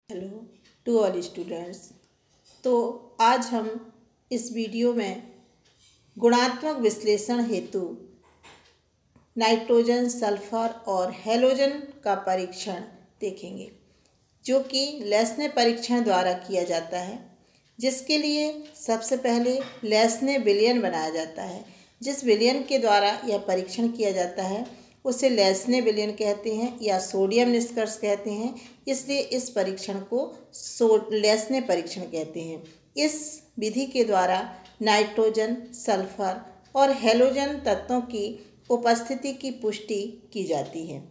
Hello to all students. तो आज हम इस वीडियो में गुणात्मक विश्लेषण हेतु नाइट्रोजन, सल्फर और हैलोजन का परीक्षण देखेंगे, जो कि लेस्ने परीक्षण द्वारा किया जाता है, जिसके लिए सबसे पहले लेस्ने विलयन बनाया जाता है। जिस विलयन के द्वारा यह परीक्षण किया जाता है उसे लेस्ने विलयन कहते हैं या सोडियम निष्कर्ष कहते हैं, इसलिए इस परीक्षण को लेस्ने परीक्षण कहते हैं। इस विधि के द्वारा नाइट्रोजन, सल्फर और हैलोजन तत्वों की उपस्थिति की पुष्टि की जाती है।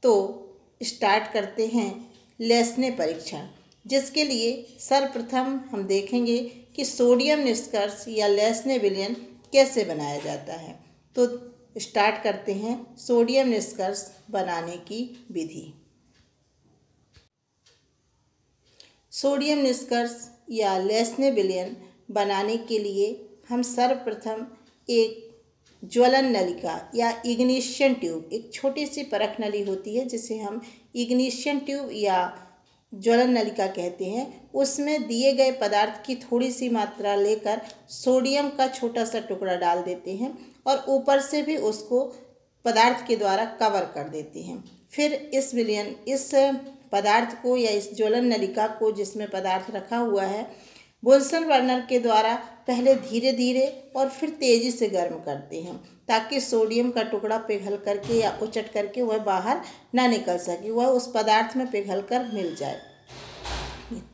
तो स्टार्ट करते हैं लेस्ने परीक्षण, जिसके लिए सर्वप्रथम हम देखेंगे कि सोडियम निष्कर्ष या लेस्ने विलयन कैसे बनाया जाता है। तो स्टार्ट करते हैं सोडियम निष्कर्ष बनाने की विधि। सोडियम निष्कर्ष या लेस्ने विलयन बनाने के लिए हम सर्वप्रथम एक ज्वलन नलिका या इग्निशन ट्यूब, एक छोटी सी परख नली होती है जिसे हम इग्निशन ट्यूब या ज्वलन नलिका कहते हैं, उसमें दिए गए पदार्थ की थोड़ी सी मात्रा लेकर सोडियम का छोटा सा टुकड़ा डाल देते हैं और ऊपर से भी उसको पदार्थ के द्वारा कवर कर देते हैं। फिर इस पदार्थ को या इस ज्वलन नलिका को जिसमें पदार्थ रखा हुआ है बुनसन बर्नर के द्वारा पहले धीरे धीरे और फिर तेज़ी से गर्म करते हैं, ताकि सोडियम का टुकड़ा पिघल करके या उचट करके वह बाहर ना निकल सके, वह उस पदार्थ में पिघल कर मिल जाए।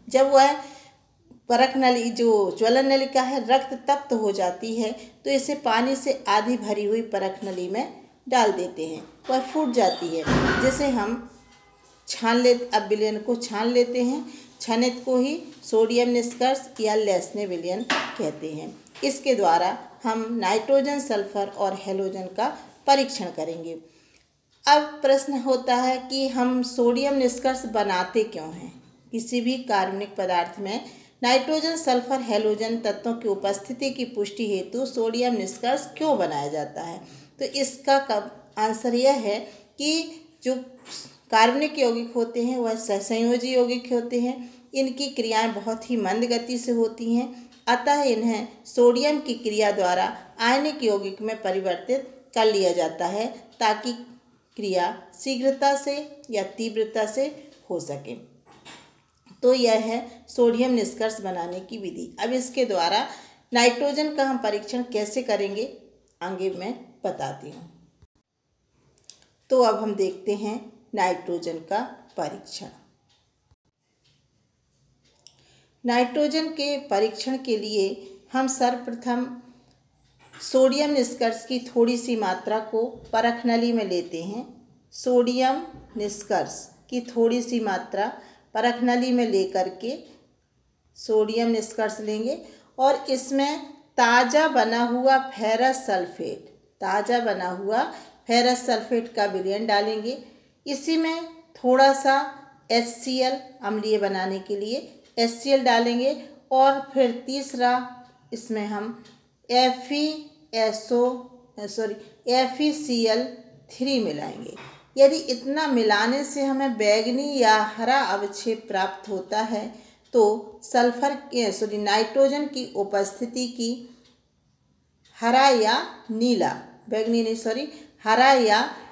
जब वह परख नली जो ज्वलन नलिका है रक्त तप्त हो जाती है तो इसे पानी से आधी भरी हुई परख नली में डाल देते हैं, वह फूट जाती है, जिसे हम अब विलयन को छान लेते हैं। छनित को ही सोडियम निष्कर्ष या लेस्ने विलयन कहते हैं। इसके द्वारा हम नाइट्रोजन, सल्फर और हैलोजन का परीक्षण करेंगे। अब प्रश्न होता है कि हम सोडियम निष्कर्ष बनाते क्यों हैं। किसी भी कार्बनिक पदार्थ में नाइट्रोजन, सल्फर, हैलोजन तत्वों की उपस्थिति की पुष्टि हेतु सोडियम निष्कर्ष क्यों बनाया जाता है। तो इसका आंसर यह है कि जो कार्बनिक यौगिक होते हैं वह सहसंयोजी यौगिक होते हैं, इनकी क्रियाएं बहुत ही मंद गति से होती हैं, अतः इन्हें सोडियम की क्रिया द्वारा आयनिक यौगिक में परिवर्तित कर लिया जाता है, ताकि क्रिया शीघ्रता से या तीव्रता से हो सके। तो यह है सोडियम निष्कर्ष बनाने की विधि। अब इसके द्वारा नाइट्रोजन का हम परीक्षण कैसे करेंगे आगे मैं बताती हूँ। तो अब हम देखते हैं नाइट्रोजन का परीक्षण। नाइट्रोजन के परीक्षण के लिए हम सर्वप्रथम सोडियम निष्कर्ष की थोड़ी सी मात्रा को परख नली में लेते हैं। सोडियम निष्कर्ष की थोड़ी सी मात्रा परख नली में लेकर के सोडियम निष्कर्ष लेंगे और इसमें ताज़ा बना हुआ फेरस सल्फेट का विलयन डालेंगे। इसी में थोड़ा सा HCl अम्लीय बनाने के लिए HCl डालेंगे और फिर तीसरा इसमें हम FeCl3 मिलाएंगे। यदि इतना मिलाने से हमें बैंगनी या हरा अवक्षेप प्राप्त होता है तो नाइट्रोजन की उपस्थिति की हरा या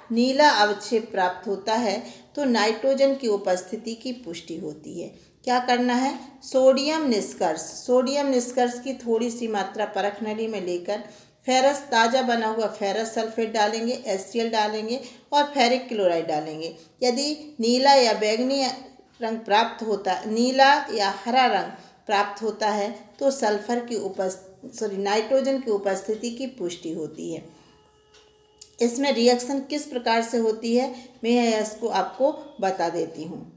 नीला अवक्षेप प्राप्त होता है, तो नाइट्रोजन की उपस्थिति की पुष्टि होती है। क्या करना है, सोडियम निष्कर्ष की थोड़ी सी मात्रा परख नली में लेकर ताज़ा बना हुआ फेरस सल्फेट डालेंगे, HCl डालेंगे और फेरिक क्लोराइड डालेंगे। यदि नीला या बैंगनी रंग प्राप्त होता, नीला या हरा रंग प्राप्त होता है तो नाइट्रोजन की उपस्थिति की पुष्टि होती है। इसमें रिएक्शन किस प्रकार से होती है मैं इसको आपको बता देती हूँ।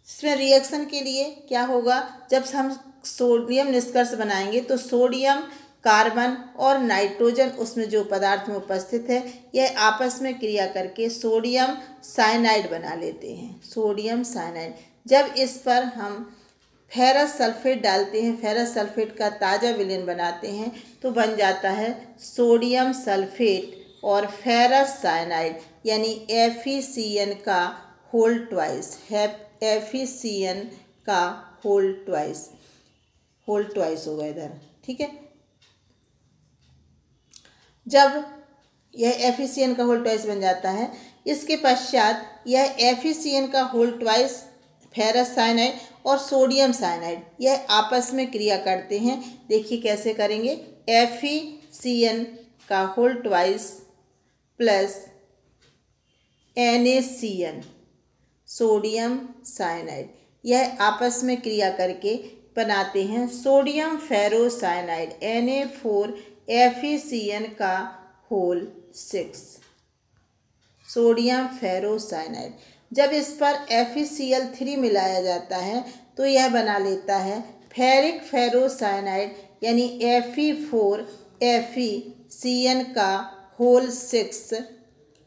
इसमें रिएक्शन के लिए क्या होगा, जब हम सोडियम निष्कर्ष बनाएंगे तो सोडियम, कार्बन और नाइट्रोजन उसमें जो पदार्थ में उपस्थित है यह आपस में क्रिया करके सोडियम साइनाइड बना लेते हैं। जब इस पर हम फेरस सल्फेट डालते हैं, फेरस सल्फेट का ताज़ा विलयन बनाते हैं तो बन जाता है सोडियम सल्फेट और फेरस साइनाइड, यानी FeCN का होल ट्वाइस, FeCN का होल ट्वाइस होगा इधर, ठीक है। जब यह FeCN का होल ट्वाइस बन जाता है, इसके पश्चात यह FeCN का होल ट्वाइस फेरस साइनाइड और सोडियम साइनाइड यह आपस में क्रिया करते हैं। देखिए कैसे करेंगे। FeCN का whole twice plus NaCN sodium cyanide यह आपस में क्रिया करके बनाते हैं सोडियम फेरोसाइनाइड Na4FeCN का होल 6 सोडियम फेरोसाइनाइड। जब इस पर FeCl3 मिलाया जाता है तो यह बना लेता है फेरिक फेरोसाइनाइड यानी Fe4FeCN का होल 6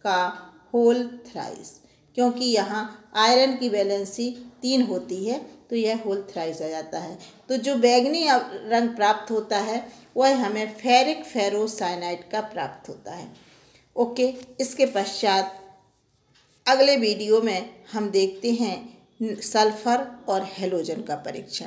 का होल थ्राइस। क्योंकि यहाँ आयरन की वैलेंसी 3 होती है तो यह होल थ्राइस आ जाता है। तो जो बैंगनी रंग प्राप्त होता है वह हमें फेरिक फेरोसाइनाइड का प्राप्त होता है। ओके, इसके पश्चात अगले वीडियो में हम देखते हैं सल्फर और हैलोजन का परीक्षण।